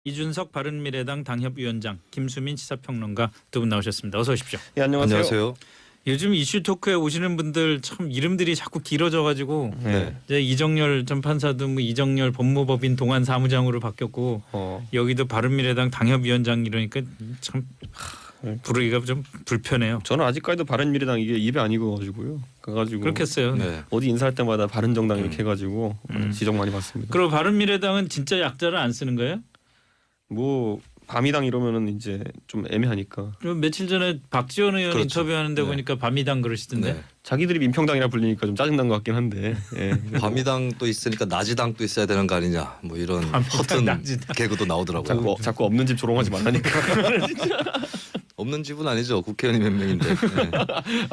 이준석 바른미래당 당협위원장, 김수민 시사평론가 두 분 나오셨습니다. 어서 오십시오. 예, 안녕하세요. 요즘 이슈 토크에 오시는 분들 참 이름들이 자꾸 길어져가지고 네. 이제 이정열 전 판사도 뭐 이정열 법무법인 동안 사무장으로 바뀌었고 여기도 바른미래당 당협위원장 이러니까 참 부르기가 좀 불편해요. 저는 아직까지도 바른미래당 이게 입에 안 익어가지고요. 가가지고 그렇겠어요. 네. 어디 인사할 때마다 바른정당 이렇게 해가지고 지적 많이 받습니다. 그리고 바른미래당은 진짜 약자를 안 쓰는 거예요? 뭐 밤이당 이러면은 이제 좀 애매하니까 좀 며칠 전에 박지원 의원 그렇죠. 인터뷰하는데 네. 보니까 밤이당 그러시던데. 네. 자기들이 민평당이라 불리니까 좀 짜증난 것 같긴 한데. 예. 밤이당도 있으니까 낮이당도 있어야 되는 거 아니냐 뭐 이런 밤이당, 허튼 낮이당. 개그도 나오더라고요. 자꾸 없는 집 조롱하지 말라니까. 없는 집은 아니죠. 국회의원이 몇 명인데. 네.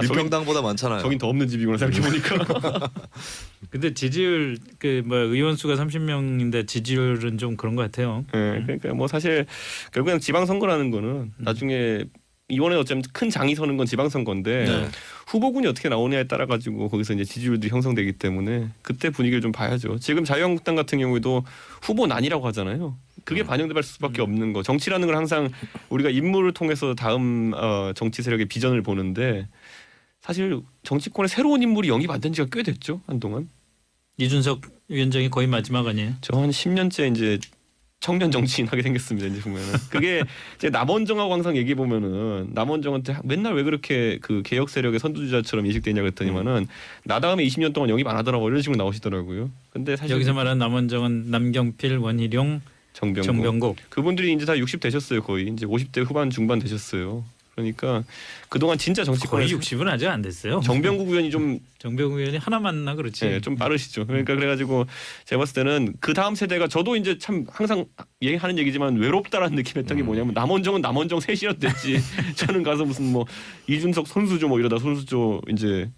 민평당보다 많잖아요. 저긴 더 없는 집이구나 생각해 보니까. 근데 지지율 그 뭐 의원 수가 30명인데 지지율은 좀 그런 것 같아요. 예. 그러니까 뭐 사실 결국엔 지방선거라는 거는 나중에 이번에 어쩌면 큰 장이 서는 건 지방선거인데 네. 후보군이 어떻게 나오냐에 따라 가지고 거기서 이제 지지율도 형성되기 때문에 그때 분위기를 좀 봐야죠. 지금 자유한국당 같은 경우에도 후보 난이라고 하잖아요. 그게 반영될 수밖에 없는 거. 정치라는 건 항상 우리가 인물을 통해서 다음 정치 세력의 비전을 보는데 사실 정치권에 새로운 인물이 영입 안 된 지가 꽤 됐죠. 한동안. 이준석 위원장이 거의 마지막 아니에요? 저 한 10년째 이제 청년 정치인 하게 생겼습니다. 이제 보면은 그게 이제 남원정하고 항상 얘기해 보면은 남원정한테 맨날 왜 그렇게 그 개혁 세력의 선두주자처럼 인식되냐 그랬더니만은 나 다음에 20년 동안 영입 안 하더라고 이런 식으로 나오시더라고요. 근데 사실 여기서 말하는 남원정은 남경필, 원희룡, 정병국. 그분들이 이제 다 60 되셨어요. 거의 이제 50대 후반 중반 되셨어요. 그러니까 그동안 진짜 정치권에 거의 60은 아직 안 됐어요. 정병국 의원이 좀 정병국 의원이 하나 만나 그렇지. 네, 좀 빠르시죠. 그러니까 그래가지고 제가 봤을 때는 그 다음 세대가 저도 이제 참 항상 얘기하는 얘기지만 외롭다라는 느낌했던 게 뭐냐면 남원정은 남원정 셋이었 됐지. 저는 가서 무슨 뭐 이준석 선수조 뭐 이러다 선수조 이제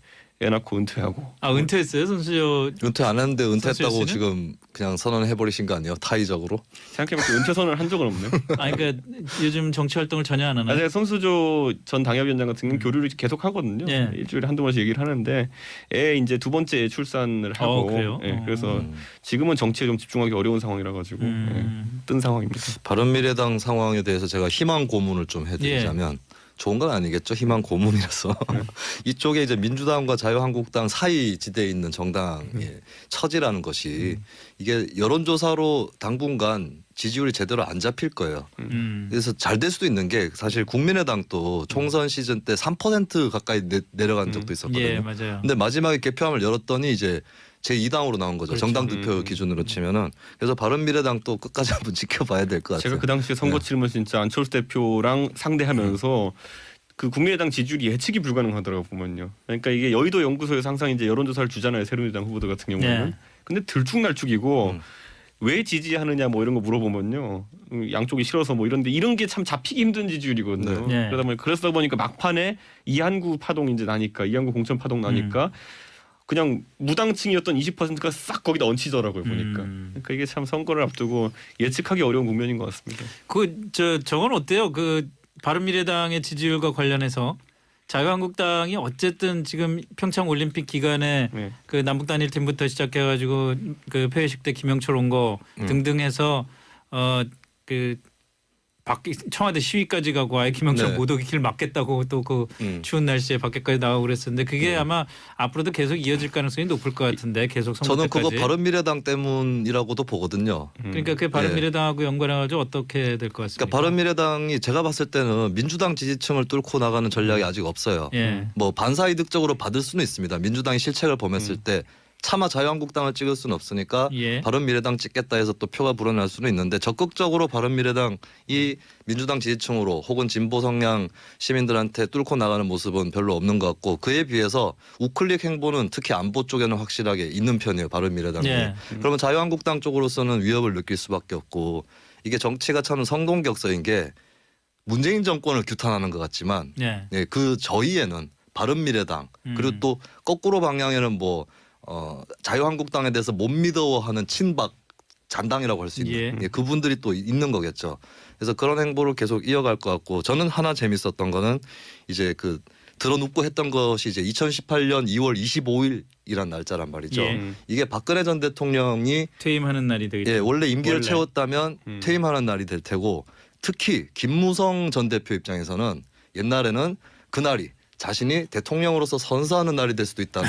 애 낳고 은퇴하고. 아 은퇴했어요 선수요. 은퇴 안 했는데 은퇴했다고 선수였으면? 지금 그냥 선언해 버리신 거 아니에요? 타의적으로? 생각해보니까 은퇴 선언을 한 적은 없네요. 아 그러니까 요즘 정치 활동을 전혀 안 하나요? 제가 선수조 전 당협위원장 같은 경우는 교류를 계속 하거든요. 예. 일주일에 한두 번씩 얘기를 하는데 애 이제 두 번째 출산을 하고 그래요? 예, 그래서 지금은 정치에 좀 집중하기 어려운 상황이라 가지고 뜬 상황입니다. 바른미래당 상황에 대해서 제가 희망 고문을 좀 해드리자면 좋은 건 아니겠죠. 희망 고문이라서 이쪽에 이제 민주당과 자유한국당 사이 지대에 있는 정당의 처지라는 것이 이게 여론조사로 당분간 지지율이 제대로 안 잡힐 거예요. 그래서 잘 될 수도 있는 게 사실 국민의당도 총선 시즌 때 3% 가까이 내려간 적도 있었거든요. 예 맞아요. 근데 마지막에 개표함을 열었더니 이제 제2당으로 나온 거죠. 그렇죠. 정당 득표 기준으로 치면은. 그래서 바른미래당도 끝까지 한번 지켜봐야 될 것 같아요. 제가 그 당시에 선거 치르면 진짜 안철수 대표랑 상대하면서 그 국민의당 지지율이 예측이 불가능하더라고 보면요. 그러니까 이게 여의도 연구소에서 항상 이제 여론조사를 주잖아요. 새누리당 후보들 같은 경우는. 근데 들쭉날쭉이고 왜 지지하느냐 뭐 이런 거 물어보면요. 양쪽이 싫어서 뭐 이런데 이런 게 참 잡히기 힘든 지지율이거든요. 네. 그러다 보니까 막판에 이한구 파동 이제 나니까 이한구 공천 파동 나니까 그냥 무당층이었던 20%가 싹 거기다 얹히더라고요 보니까. 그러니까 이게 참 선거를 앞두고 예측하기 어려운 국면인 것 같습니다. 저건 어때요? 그 바른미래당의 지지율과 관련해서 자유한국당이 어쨌든 지금 평창 올림픽 기간에 네. 그 남북 단일팀부터 시작해가지고 그 폐회식 때 김영철 온 거 등등해서 그 청와대 시위까지 가고 아예 김영철 네. 못 오게 길 막겠다고 또 그 추운 날씨에 밖에까지 나가고 그랬었는데 그게 아마 앞으로도 계속 이어질 가능성이 높을 것 같은데 계속 선거 저는 때까지. 그거 바른미래당 때문이라고도 보거든요. 그러니까 그게 바른미래당하고 연관해가지고 어떻게 될 것 같습니까? 그러니까 바른미래당이 제가 봤을 때는 민주당 지지층을 뚫고 나가는 전략이 아직 없어요. 예. 뭐 반사이득적으로 받을 수는 있습니다. 민주당이 실책을 범했을 때 차마 자유한국당을 찍을 수는 없으니까 예. 바른미래당 찍겠다 해서 또 표가 불어날 수는 있는데 적극적으로 바른미래당이 민주당 지지층으로 혹은 진보 성향 시민들한테 뚫고 나가는 모습은 별로 없는 것 같고 그에 비해서 우클릭 행보는 특히 안보 쪽에는 확실하게 있는 편이에요. 바른미래당이. 예. 그러면 자유한국당 쪽으로서는 위협을 느낄 수밖에 없고 이게 정치가 참 성공격서인 게 문재인 정권을 규탄하는 것 같지만 예. 그 저희에는 바른미래당 그리고 또 거꾸로 방향에는 뭐 자유한국당에 대해서 못 믿어하는 친박 잔당이라고 할 수 있는 그분들이 또 있는 거겠죠. 그래서 그런 행보를 계속 이어갈 것 같고 저는 하나 재밌었던 거는 이제 그 드러눕고 했던 것이 이제 2018년 2월 25일이란 날짜란 말이죠. 예. 이게 박근혜 전 대통령이 퇴임하는 날이 되겠죠. 예, 원래 임기를 원래. 채웠다면 퇴임하는 날이 될 테고 특히 김무성 전 대표 입장에서는 옛날에는 그날이 자신이 대통령으로서 선서하는 날이 될 수도 있다는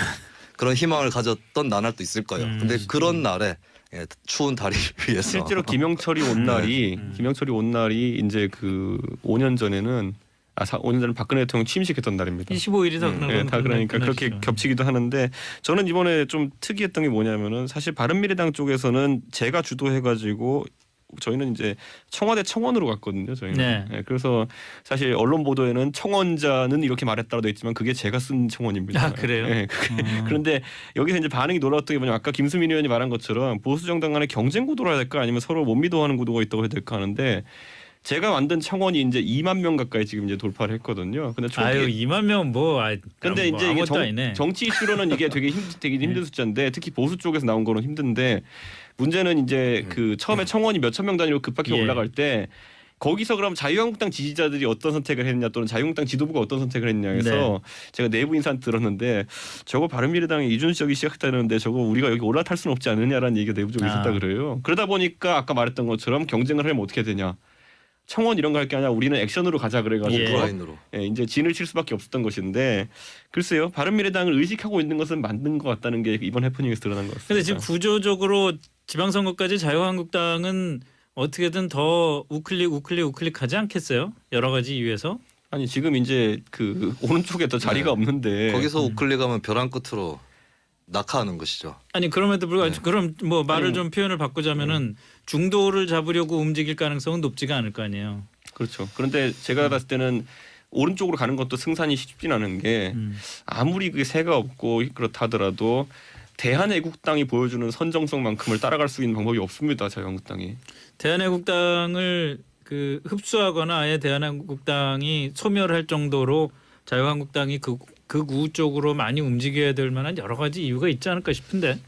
그런 희망을 가졌던 나날도 있을 거예요. 근데 그런 날에 예, 추운 다리를 위해서 실제로 김영철이 온 날이 김영철이 온 날이 이제 그 5년 전에는 5년 전에 박근혜 대통령 취임식했던 날입니다. 25일이 다 그런 네, 다 그러니까 그렇게 겹치기도 하는데 저는 이번에 좀 특이했던 게 뭐냐면은 사실 바른미래당 쪽에서는 제가 주도해가지고 저희는 이제 청와대 청원으로 갔거든요. 저희는. 네. 네, 그래서 사실 언론 보도에는 청원자는 이렇게 말했다고 돼 있지만 그게 제가 쓴 청원입니다. 아, 그래요? 네, 그런데 여기서 이제 반응이 놀라웠던 게 뭐냐면 아까 김수민 의원이 말한 것처럼 보수 정당 간의 경쟁 구도로 해야 될까 아니면 서로 못 믿어하는 구도가 있다고 해야 될까 하는데 제가 만든 청원이 이제 2만 명 가까이 지금 이제 돌파를 했거든요. 근데 아유 2만 명 뭐. 근데 뭐 이제 이게 아무것도 아니네. 정치 이슈로는 이게 되게 힘든 숫자인데 특히 보수 쪽에서 나온 거는 힘든데 문제는 이제 그 처음에 청원이 몇천 명 단위로 급하게 예. 올라갈 때 거기서 그럼 자유한국당 지지자들이 어떤 선택을 했냐 또는 자유한국당 지도부가 어떤 선택을 했냐 해서 네. 제가 내부 인사한테 들었는데 저거 바른미래당의 이준석이 시작했다는데 저거 우리가 여기 올라탈 수는 없지 않느냐라는 얘기가 내부적으로 있었다 그래요. 그러다 보니까 아까 말했던 것처럼 경쟁을 하면 어떻게 되냐. 청원 이런 거 할 게 아니라 우리는 액션으로 가자 그래가지고 오프라인으로 예, 이제 진을 칠 수밖에 없었던 것인데 글쎄요 바른미래당을 의식하고 있는 것은 맞는 것 같다는 게 이번 해프닝에서 드러난 것 같습니다. 근데 지금 구조적으로 지방선거까지 자유한국당은 어떻게든 더 우클릭 하지 않겠어요? 여러 가지 이유에서. 아니 지금 이제 그 오른쪽에 더 자리가 네. 없는데 거기서 우클릭하면 벼랑 끝으로 낙하하는 것이죠. 아니 그럼에도 불구하고 그럼 뭐 말을 좀 표현을 바꾸자면은 중도를 잡으려고 움직일 가능성은 높지가 않을 거 아니에요. 그렇죠. 그런데 제가 봤을 때는 오른쪽으로 가는 것도 승산이 쉽진 않은 게 아무리 그게 새가 없고 그렇다 하더라도 대한애국당이 보여주는 선정성만큼을 따라갈 수 있는 방법이 없습니다. 자유한국당이. 대한애국당을 그 흡수하거나 아예 대한애국당이 소멸할 정도로 자유한국당이 극우 쪽으로 많이 움직여야 될 만한 여러 가지 이유가 있지 않을까 싶은데.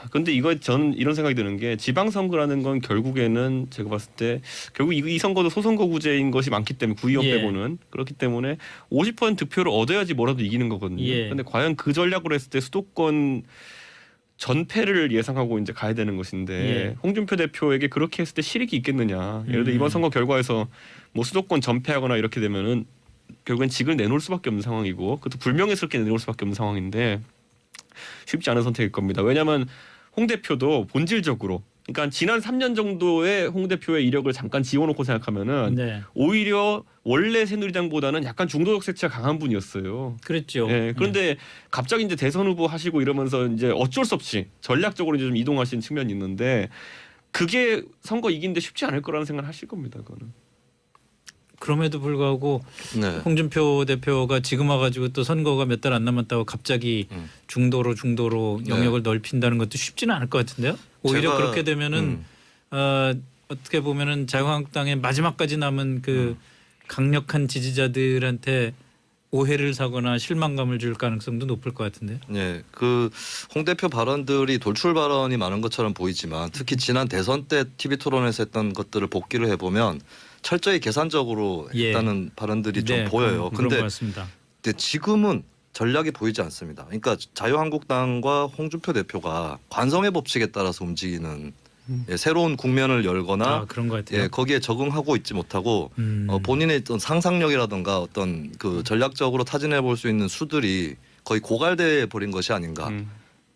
근데 이거 저는 이런 생각이 드는 게 지방선거라는 건 결국에는 제가 봤을 때 결국 이 선거도 소선거구제인 것이 많기 때문에 구의원 예. 빼고는 그렇기 때문에 50% 득표를 얻어야지 뭐라도 이기는 거거든요. 예. 근데 과연 그 전략으로 했을 때 수도권 전패를 예상하고 이제 가야 되는 것인데 예. 홍준표 대표에게 그렇게 했을 때 실익이 있겠느냐. 예를 들어 이번 선거 결과에서 뭐 수도권 전패하거나 이렇게 되면은 결국엔 직을 내놓을 수밖에 없는 상황이고 그것도 불명예스럽게 내놓을 수밖에 없는 상황인데 쉽지 않은 선택일 겁니다. 왜냐하면 홍 대표도 본질적으로 그러니까 지난 3년 정도의 홍 대표의 이력을 잠깐 지워놓고 생각하면은 네. 오히려 원래 새누리당보다는 약간 중도적 색채가 강한 분이었어요. 그랬죠. 예, 그런데 갑자기 이제 대선 후보 하시고 이러면서 이제 어쩔 수 없이 전략적으로 이제 좀 이동하신 측면이 있는데 그게 선거 이기는데 쉽지 않을 거라는 생각을 하실 겁니다. 그거는. 그럼에도 불구하고 네. 홍준표 대표가 지금 와가지고 또 선거가 몇 달 안 남았다고 갑자기 중도로 영역을 넓힌다는 것도 쉽지는 않을 것 같은데요. 오히려 제가, 그렇게 되면은 어떻게 보면은 자유한국당의 마지막까지 남은 그 강력한 지지자들한테 오해를 사거나 실망감을 줄 가능성도 높을 것 같은데요. 네, 그 홍 대표 발언들이 돌출 발언이 많은 것처럼 보이지만 특히 지난 대선 때 TV 토론에서 했던 것들을 복기를 해보면 철저히 계산적으로 예. 했다는 발언들이 좀 네, 보여요. 그런 것 근데 같습니다. 지금은 전략이 보이지 않습니다. 그러니까 자유한국당과 홍준표 대표가 관성의 법칙에 따라서 움직이는 예, 새로운 국면을 열거나 그런 것 같아요. 예, 거기에 적응하고 있지 못하고 본인의 어떤 상상력이라든가 어떤 그 전략적으로 타진해 볼 수 있는 수들이 거의 고갈돼 버린 것이 아닌가.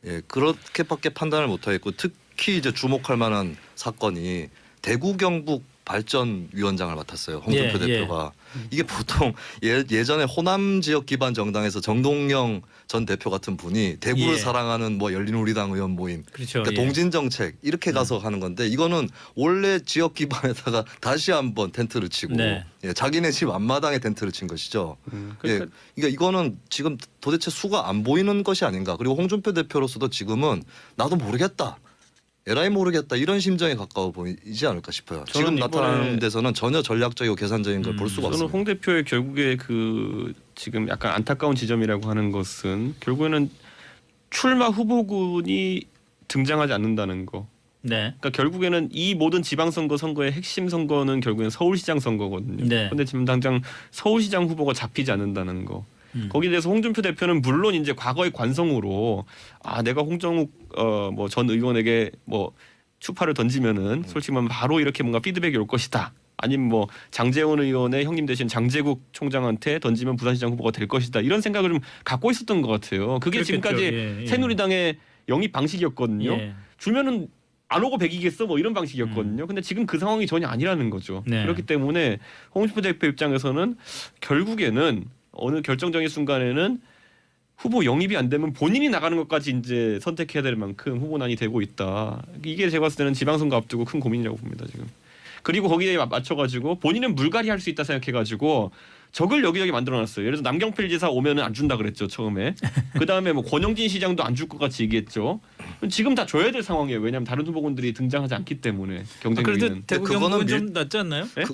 예, 그렇게밖에 판단을 못하겠고 특히 이제 주목할 만한 사건이 대구 경북 발전위원장을 맡았어요. 홍준표 예, 대표가. 이게 보통 예전에 호남 지역 기반 정당에서 정동영 전 대표 같은 분이 대구를 예. 사랑하는 뭐 열린우리당 의원 모임, 그렇죠. 그러니까 예. 동진 정책 이렇게 가서 하는 건데 이거는 원래 지역 기반에다가 다시 한번 텐트를 치고 네. 예, 자기네 집 앞마당에 텐트를 친 것이죠. 그러니까 예, 그러니까 이거는 지금 도대체 수가 안 보이는 것이 아닌가. 그리고 홍준표 대표로서도 지금은 나도 모르겠다. 에라이 모르겠다 이런 심정에 가까워 보이지 않을까 싶어요. 지금 저는 나타나는 데서는 전혀 전략적이고 계산적인 걸 볼 수가 저는 없습니다. 홍 대표의 결국에 그 지금 약간 안타까운 지점이라고 하는 것은 결국에는 출마 후보군이 등장하지 않는다는 거. 네. 그러니까 결국에는 이 모든 지방선거 선거의 핵심 선거는 결국엔 서울시장 선거거든요. 네. 그런데 지금 당장 서울시장 후보가 잡히지 않는다는 거. 거기에 대해서 홍준표 대표는 물론 이제 과거의 관성으로 내가 홍정욱 뭐 전 의원에게 뭐 추파를 던지면은 솔직히 말하면 바로 이렇게 뭔가 피드백이 올 것이다. 아니면 뭐 장제원 의원의 형님 대신 장제국 총장한테 던지면 부산시장 후보가 될 것이다. 이런 생각을 좀 갖고 있었던 것 같아요. 그게 그렇겠죠. 지금까지 예, 예. 새누리당의 영입 방식이었거든요. 예. 주면은 안 오고 백이겠어 뭐 이런 방식이었거든요. 근데 지금 그 상황이 전혀 아니라는 거죠. 네. 그렇기 때문에 홍준표 대표 입장에서는 결국에는 어느 결정적인 순간에는 후보 영입이 안 되면 본인이 나가는 것까지 이제 선택해야 될 만큼 후보난이 되고 있다. 이게 제가 봤을 때는 지방선거 앞두고 큰 고민이라고 봅니다 지금. 그리고 거기에 맞춰가지고 본인은 물갈이 할 수 있다 생각해가지고 적을 여기저기 만들어놨어요. 예를 들어서 남경필 지사 오면은 안 준다 그랬죠 처음에. 그 다음에 뭐 권영진 시장도 안 줄 것 같이 얘기했죠. 지금 다 줘야 될 상황이에요. 왜냐하면 다른 후보군들이 등장하지 않기 때문에 경쟁 그래도 유리는. 대구 그거는 경북은 좀 낫지 않나요? 네?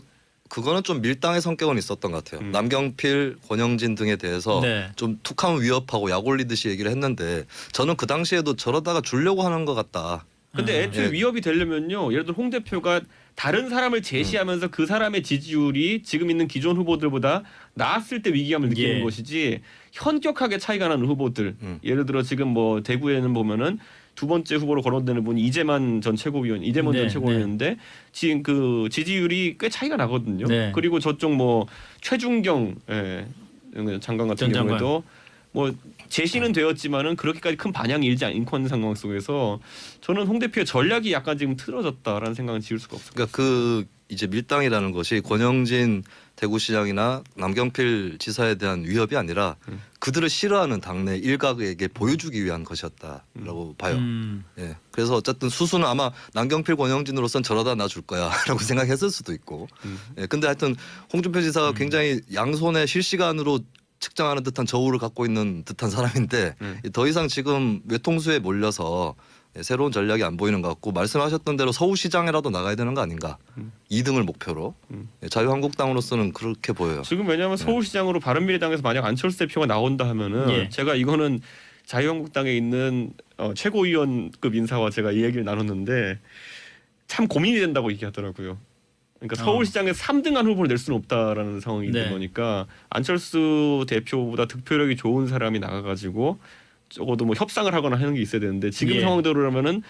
그거는 좀 밀당의 성격은 있었던 것 같아요. 남경필, 권영진 등에 대해서 네. 좀 툭하면 위협하고 약 올리듯이 얘기를 했는데 저는 그 당시에도 저러다가 주려고 하는 것 같다. 근데 애초에 예. 위협이 되려면요. 예를 들어 홍 대표가 다른 사람을 제시하면서 그 사람의 지지율이 지금 있는 기존 후보들보다 나았을 때 위기감을 느끼는 예. 것이지 현격하게 차이가 나는 후보들. 예를 들어 지금 뭐 대구에는 보면은 두 번째 후보로 거론되는 분이 이재만 전 최고위원, 이재만 네, 전 최고위원인데 지금 그 지지율이 꽤 차이가 나거든요. 네. 그리고 저쪽 뭐 최준경 장관 같은 전 장관. 경우에도 뭐 제시는 되었지만은 그렇게까지 큰 반향이 일지 않고 있는 상황 속에서 저는 홍 대표의 전략이 약간 지금 틀어졌다라는 생각은 지울 수가 없어요. 그러니까 그 이제 밀당이라는 것이 권영진 대구시장이나 남경필 지사에 대한 위협이 아니라 그들을 싫어하는 당내 일각에게 보여주기 위한 것이었다라고 봐요. 예. 그래서 어쨌든 수수는 아마 남경필 권영진으로선 저러다 나 줄 거야라고 생각했을 수도 있고. 예. 근데 하여튼 홍준표 지사가 굉장히 양손에 실시간으로 측정하는 듯한 저울을 갖고 있는 듯한 사람인데 더 이상 지금 외통수에 몰려서 새로운 전략이 안 보이는 것 같고 말씀하셨던 대로 서울시장이라도 나가야 되는 거 아닌가. 2등을 목표로. 자유한국당으로서는 그렇게 보여요. 지금 왜냐하면 서울시장으로 바른미래당에서 만약 안철수 대표가 나온다 하면은 예. 제가 이거는 자유한국당에 있는 최고위원급 인사와 제가 이 얘기를 나눴는데 참 고민이 된다고 얘기하더라고요. 그러니까 서울시장에서 3등한 후보를 낼 수는 없다라는 상황이 네. 있는 거니까 안철수 대표보다 득표력이 좋은 사람이 나가가지고 적어도 뭐 협상을 하거나 하는 게 있어야 되는데 지금 예. 상황대로라면은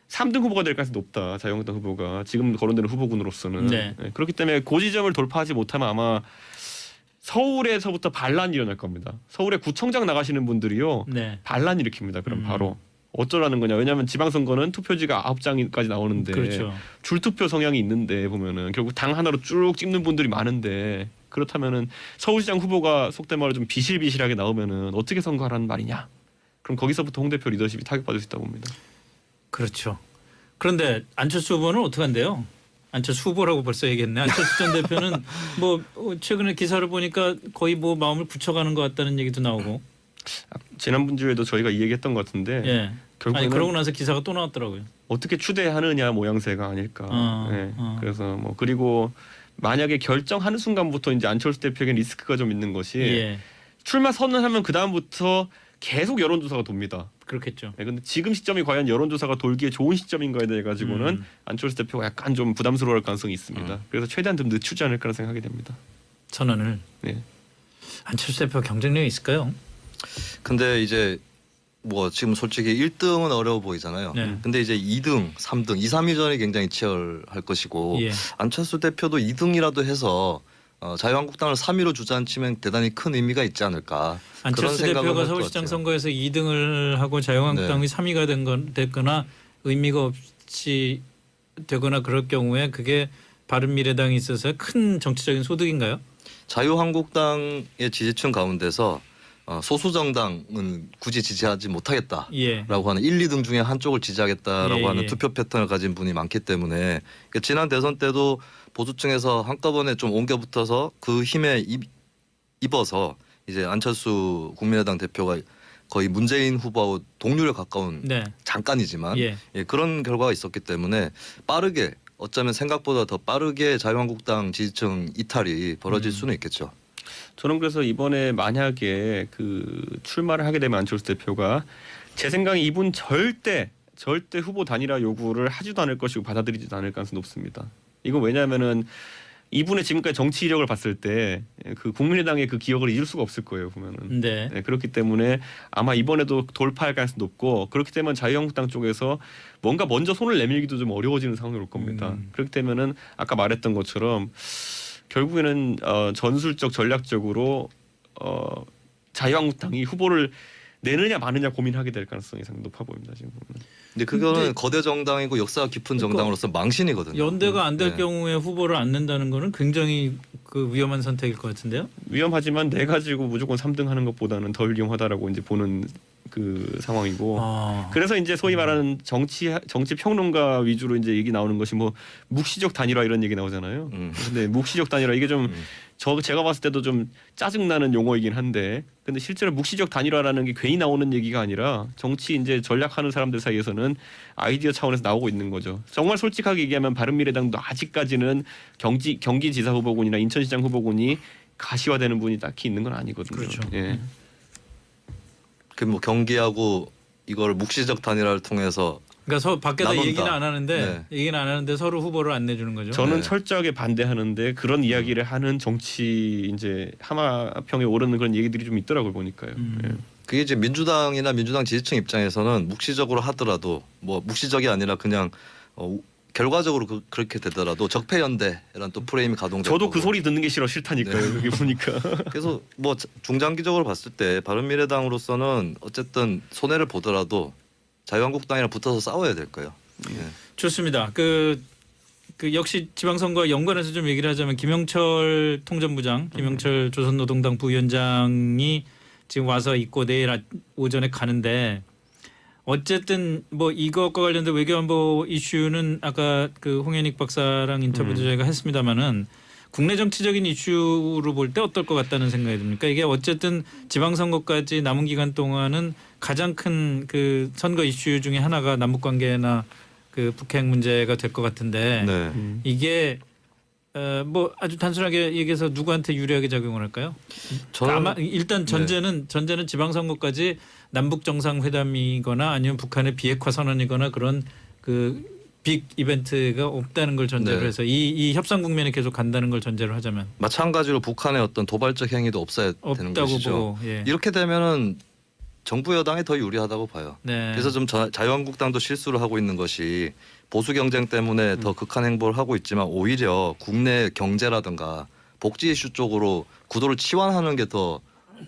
3등 후보가 될 가능성이 높다. 자유한국당 후보가 지금 거론되는 후보군으로서는. 네. 그렇기 때문에 그 지점을 돌파하지 못하면 아마 서울에서부터 반란이 일어날 겁니다. 서울에 구청장 나가시는 분들이요. 네. 반란 일으킵니다. 그럼 바로. 어쩌라는 거냐. 왜냐하면 지방선거는 투표지가 9장까지 나오는데 그렇죠. 줄투표 성향이 있는데 보면은 결국 당 하나로 쭉 찍는 분들이 많은데 그렇다면은 서울시장 후보가 속된 말로 좀 비실비실하게 나오면은 어떻게 선거하라는 말이냐. 그럼 거기서부터 홍 대표 리더십이 타격받을 수 있다고 봅니다. 그렇죠. 그런데 안철수 후보는 어떻게 한대요? 안철수 후보라고 벌써 얘기했네. 안철수 전 대표는 뭐 최근에 기사를 보니까 거의 뭐 마음을 굳혀가는 것 같다는 얘기도 나오고. 지난번 주에도 저희가 이 얘기했던 것 같은데 예. 결국에는 아니 그러고 나서 기사가 또 나왔더라고요. 어떻게 추대하느냐 모양새가 아닐까. 그래서 뭐 그리고 만약에 결정하는 순간부터 이제 안철수 대표에게 리스크가 좀 있는 것이 예. 출마 선언하면 그 다음부터 계속 여론조사가 돕니다. 그렇겠죠. 근데 지금 시점이 과연 여론조사가 돌기에 좋은 시점인가에 대해 가지고는 안철수 대표가 약간 좀 부담스러워할 가능성이 있습니다. 그래서 최대한 좀 늦추지 않을까라는 생각이 됩니다. 선언을. 네. 안철수 대표 경쟁력이 있을까요? 근데 이제 뭐 지금 솔직히 1등은 어려워 보이잖아요. 네. 근데 이제 2등, 3등, 2, 3위전이 굉장히 치열할 것이고 예. 안철수 대표도 2등이라도 해서 자유한국당을 3위로 주저앉히면 대단히 큰 의미가 있지 않을까. 안철수 그런 생각을 대표가 할것 서울시장 같아요. 선거에서 2등을 하고 자유한국당이 3위가 됐거나 의미가 없이 되거나 그럴 경우에 그게 바른미래당이 있어서 큰 정치적인 소득인가요? 자유한국당의 지지층 가운데서 소수 정당은 굳이 지지하지 못하겠다라고 예. 하는 1, 2등 중에 한쪽을 지지하겠다라고 예, 하는 예. 투표 패턴을 가진 분이 많기 때문에 그러니까 지난 대선 때도 보수층에서 한꺼번에 좀 옮겨 붙어서 그 힘에 입어서 이제 안철수 국민의당 대표가 거의 문재인 후보하고 동률에 가까운 네. 잠깐이지만 예. 그런 결과가 있었기 때문에 빠르게 어쩌면 생각보다 더 빠르게 자유한국당 지지층 이탈이 벌어질 수는 있겠죠. 저는 그래서 이번에 만약에 그 출마를 하게 되면 안철수 대표가 제 생각에 이분 절대 후보 단일화 요구를 하지도 않을 것이고 받아들이지도 않을 가능성이 높습니다. 이건 왜냐하면은 이분의 지금까지 정치 이력을 봤을 때 그 국민의당의 그 기억을 잊을 수가 없을 거예요 보면은. 네. 네, 그렇기 때문에 아마 이번에도 돌파할 가능성이 높고 그렇게 되면 자유한국당 쪽에서 뭔가 먼저 손을 내밀기도 좀 어려워지는 상황이 올 겁니다. 그렇기 때문에는 아까 말했던 것처럼 결국에는 전술적 전략적으로 자유한국당이 후보를 내느냐 마느냐 고민하게 될 가능성이 상당히 높아 보입니다 지금. 근데 그거는 근데- 거대 정당이고 역사가 깊은 그러니까 정당으로서 망신이거든요. 연대가 안 될 네. 경우에 후보를 안 낸다는 거는 굉장히 그 위험한 선택일 것 같은데요. 위험하지만 내 가지고 무조건 3등 하는 것보다는 덜 위험하다라고 이제 보는 그 상황이고. 아. 그래서 이제 소위 말하는 정치 평론가 위주로 이제 얘기 나오는 것이 뭐 묵시적 단일화 이런 얘기 나오잖아요. 근데 묵시적 단일화 이게 좀 제가 봤을 때도 좀 짜증 나는 용어이긴 한데, 근데 실제로 묵시적 단일화라는 게 괜히 나오는 얘기가 아니라 정치 이제 전략하는 사람들 사이에서는 아이디어 차원에서 나오고 있는 거죠. 정말 솔직하게 얘기하면 바른미래당도 아직까지는 경기지사 후보군이나 인천시장 후보군이 가시화되는 분이 딱히 있는 건 아니거든요. 그렇죠. 예. 그 뭐 경기하고 이걸 묵시적 단일화를 통해서 그러니까 밖에서 나눈다. 얘기는 안 하는데 얘기는 안 하는데 서로 후보를 안 내주는 거죠. 저는 네. 철저하게 반대하는데 그런 이야기를 하는 정치 이제 하마평에 오르는 그런 얘기들이 좀 있더라고요 보니까요. 예. 그게 이제 민주당이나 민주당 지지층 입장에서는 묵시적으로 하더라도 뭐 묵시적이 아니라 그냥 결과적으로 그렇게 되더라도 적폐연대라는 또 프레임이 가동되고 저도 그 소리 듣는 게 싫다니까요. 그게 보니까. 그래서 뭐 중장기적으로 봤을 때 바른미래당으로서는 어쨌든 손해를 보더라도 자유한국당이랑 붙어서 싸워야 될 거예요. 예. 좋습니다. 그 역시 지방선거와 연관해서 좀 얘기를 하자면 김영철 통전부장, 김영철 조선노동당 부위원장이 지금 와서 있고 내일 오전에 가는데 어쨌든 뭐 이것과 관련된 외교안보 이슈는 아까 그 홍현익 박사랑 인터뷰도 저희가 했습니다마는 국내 정치적인 이슈로 볼 때 어떨 것 같다는 생각이 듭니까? 이게 어쨌든 지방선거까지 남은 기간 동안은 가장 큰 그 선거 이슈 중에 하나가 남북관계나 그 북핵 문제가 될 것 같은데 네. 이게 뭐 아주 단순하게 얘기해서 누구한테 유리하게 작용을 할까요? 저는 아마 일단 전제는 지방선거까지 남북 정상회담이거나 아니면 북한의 비핵화 선언이거나 그런 그 빅 이벤트가 없다는 걸 전제로 네. 해서 이 협상 국면이 계속 간다는 걸 전제로 하자면 마찬가지로 북한의 어떤 도발적 행위도 없어야 되는 없다고 것이죠. 보고 예. 이렇게 되면은 정부 여당이 더 유리하다고 봐요. 네. 그래서 좀 자유한국당도 실수를 하고 있는 것이 보수 경쟁 때문에 더 극한 행보를 하고 있지만 오히려 국내 경제라든가 복지 이슈 쪽으로 구도를 치환하는 게 더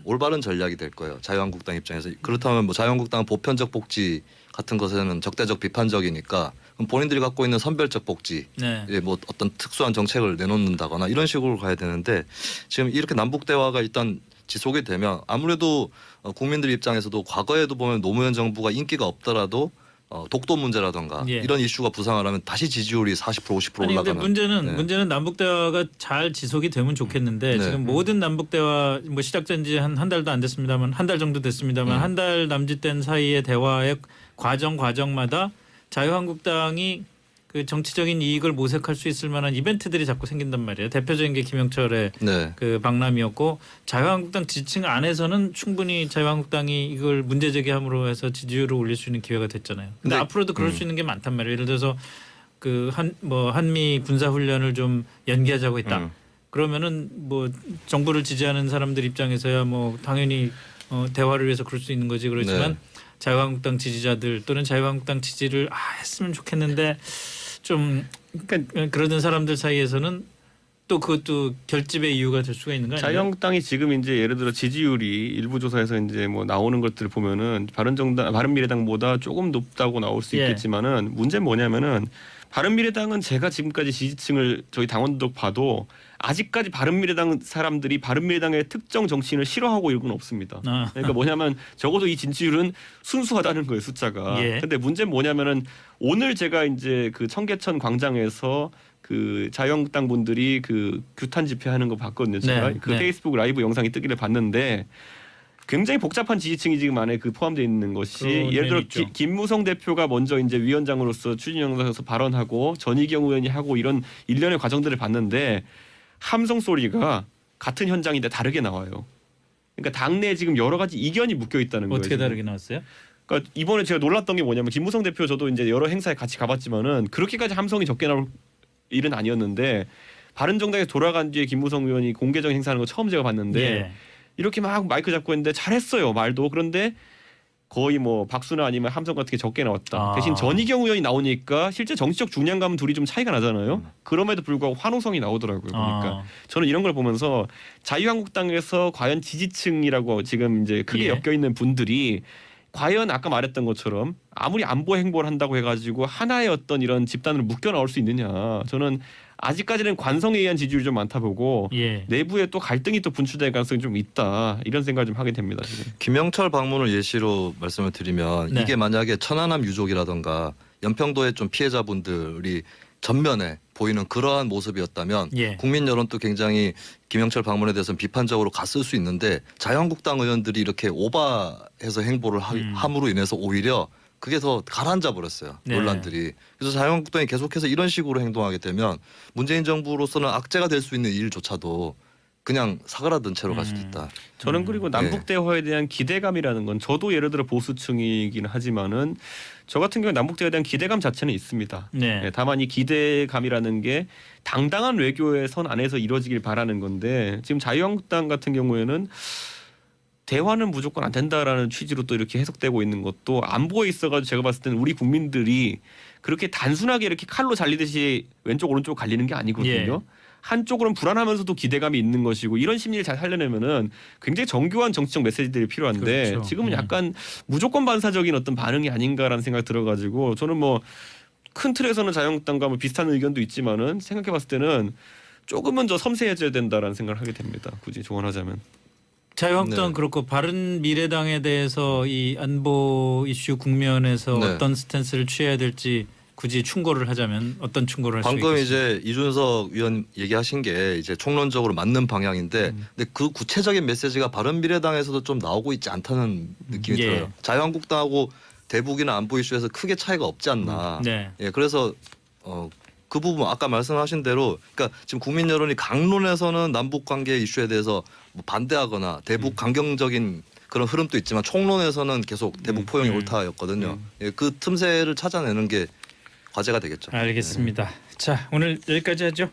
올바른 전략이 될 거예요. 자유한국당 입장에서. 그렇다면 뭐 자유한국당은 보편적 복지 같은 것에는 적대적 비판적이니까 그럼 본인들이 갖고 있는 선별적 복지 네. 뭐 어떤 특수한 정책을 내놓는다거나 이런 식으로 가야 되는데 지금 이렇게 남북 대화가 일단 지속이 되면 아무래도 국민들 입장에서도 과거에도 보면 노무현 정부가 인기가 없더라도 독도 문제라든가 예. 이런 이슈가 부상을 하면 다시 지지율이 40% 50% 아니 근데 올라가는. 문제는 남북 대화가 잘 지속이 되면 좋겠는데 네. 지금 모든 남북 대화 뭐 시작된 지 한 달도 안 됐습니다만 한 달 정도 됐습니다만 한 달 남짓된 사이의 대화의 과정마다 자유한국당이 그 정치적인 이익을 모색할 수 있을 만한 이벤트들이 자꾸 생긴단 말이에요. 대표적인 게 김영철의 네. 그 박람이었고 자유한국당 지지층 안에서는 충분히 자유한국당이 이걸 문제 제기함으로 해서 지지율을 올릴 수 있는 기회가 됐잖아요. 근데 네. 앞으로도 그럴 수 있는 게 많단 말이에요. 예를 들어서 그 한미 군사 훈련을 좀 연기하자고 했다. 그러면은 뭐 정부를 지지하는 사람들 입장에서야 뭐 당연히 대화를 위해서 그럴 수 있는 거지. 그렇지만 네. 자유한국당 지지자들 또는 자유한국당 지지를 했으면 좋겠는데 좀 그러니까 그러던 사람들 사이에서는 또 그것도 결집의 이유가 될 수가 있는 거 아니에요? 자유한국당이 지금 이제 예를 들어 지지율이 일부 조사에서 이제 뭐 나오는 것들을 보면은 바른미래당보다 조금 높다고 나올 수 예. 있겠지만은 문제는 뭐냐면은 바른미래당은 제가 지금까지 지지층을 저희 당원들 봐도 아직까지 바른미래당 사람들이 바른미래당의 특정 정치인을 싫어하고 이런 건 없습니다. 그러니까 뭐냐면 적어도 이 진지율은 순수하다는 거예요, 숫자가. 예. 근데 문제는 뭐냐면은 오늘 제가 이제 그 청계천 광장에서 그 자유한국당 분들이 그 규탄 집회하는 거 봤거든요. 제가 네, 그 네. 페이스북 라이브 영상이 뜨기를 봤는데 굉장히 복잡한 지지층이 지금 안에 그 포함되어 있는 것이 그런 예를 들어 면이 있죠. 김무성 대표가 먼저 이제 위원장으로서 추진 영상에서 발언하고 전희경 의원이 하고 이런 일련의 과정들을 봤는데 함성 소리가 같은 현장인데 다르게 나와요. 그러니까 당내에 지금 여러 가지 이견이 묶여 있다는 거예요. 어떻게 지금. 다르게 나왔어요? 그러니까 이번에 제가 놀랐던 게 뭐냐면 김무성 대표 저도 이제 여러 행사에 같이 가봤지만은 그렇게까지 함성이 적게 나올 일은 아니었는데 바른정당에 돌아간 뒤에 김무성 의원이 공개적 행사하는 거 처음 제가 봤는데 예. 이렇게 막 마이크 잡고 했는데 잘했어요 말도. 그런데 거의 뭐 박수나 아니면 함성 같은 게 적게 나왔다. 아. 대신 전희경 의원이 나오니까 실제 정치적 중량감은 둘이 좀 차이가 나잖아요. 그럼에도 불구하고 환호성이 나오더라고요. 그러니까 저는 이런 걸 보면서 자유한국당에서 과연 지지층이라고 지금 이제 크게 예. 엮여 있는 분들이 과연 아까 말했던 것처럼 아무리 안보 행보를 한다고 해가지고 하나의 어떤 이런 집단으로 묶여 나올 수 있느냐. 저는 아직까지는 관성에 의한 지지율이 좀 많다 보고 예. 내부에 또 갈등이 또 분출될 가능성이 좀 있다. 이런 생각을 좀 하게 됩니다. 지금. 김영철 방문을 예시로 말씀을 드리면 네. 이게 만약에 천안함 유족이라던가 연평도의 좀 피해자분들이 전면에 보이는 그러한 모습이었다면 예. 국민 여론도 굉장히 김영철 방문에 대해서는 비판적으로 갔을 수 있는데 자유한국당 의원들이 이렇게 오바해서 행보를 함으로 인해서 오히려 그게 더 가라앉아 버렸어요. 네. 논란들이. 그래서 자유한국당이 계속해서 이런 식으로 행동하게 되면 문재인 정부로서는 악재가 될 수 있는 일조차도 그냥 사그라든 채로 갈 수도 있다. 저는 그리고 남북 대화에 대한 기대감이라는 건 저도 예를 들어 보수층이긴 하지만은 저 같은 경우에 남북 대화에 대한 기대감 자체는 있습니다. 네. 네, 다만 이 기대감이라는 게 당당한 외교의 선 안에서 이루어지길 바라는 건데 지금 자유한국당 같은 경우에는 대화는 무조건 안 된다라는 취지로 또 이렇게 해석되고 있는 것도 안보에 있어가지고 제가 봤을 때는 우리 국민들이 그렇게 단순하게 이렇게 칼로 잘리듯이 왼쪽 오른쪽 갈리는 게 아니거든요. 예. 한쪽으로는 불안하면서도 기대감이 있는 것이고 이런 심리를 잘 살려내면은 굉장히 정교한 정치적 메시지들이 필요한데 그렇죠. 지금은 약간 무조건 반사적인 어떤 반응이 아닌가라는 생각이 들어가지고 저는 뭐 큰 틀에서는 자유한국당과 뭐 비슷한 의견도 있지만은 생각해봤을 때는 조금은 더 섬세해져야 된다라는 생각을 하게 됩니다. 굳이 조언하자면. 자유한국당은 네. 그렇고 바른미래당에 대해서 이 안보 이슈 국면에서 네. 어떤 스탠스를 취해야 될지 굳이 충고를 하자면 어떤 충고를 할 수 방금 있겠습니까? 이제 이준석 의원 얘기하신 게 이제 총론적으로 맞는 방향인데 근데 그 구체적인 메시지가 바른미래당에서도 좀 나오고 있지 않다는 느낌이 예. 들어요. 자유한국당하고 대북이나 안보 이슈에서 크게 차이가 없지 않나. 네. 예, 그래서 그 부분 아까 말씀하신 대로 그러니까 지금 국민 여론이 강론에서는 남북 관계 이슈에 대해서 뭐 반대하거나 대북 강경적인 그런 흐름도 있지만 총론에서는 계속 대북 포용이 옳다였거든요. 예, 그 틈새를 찾아내는 게 과제가 되겠죠. 알겠습니다. 자, 오늘 여기까지 하죠.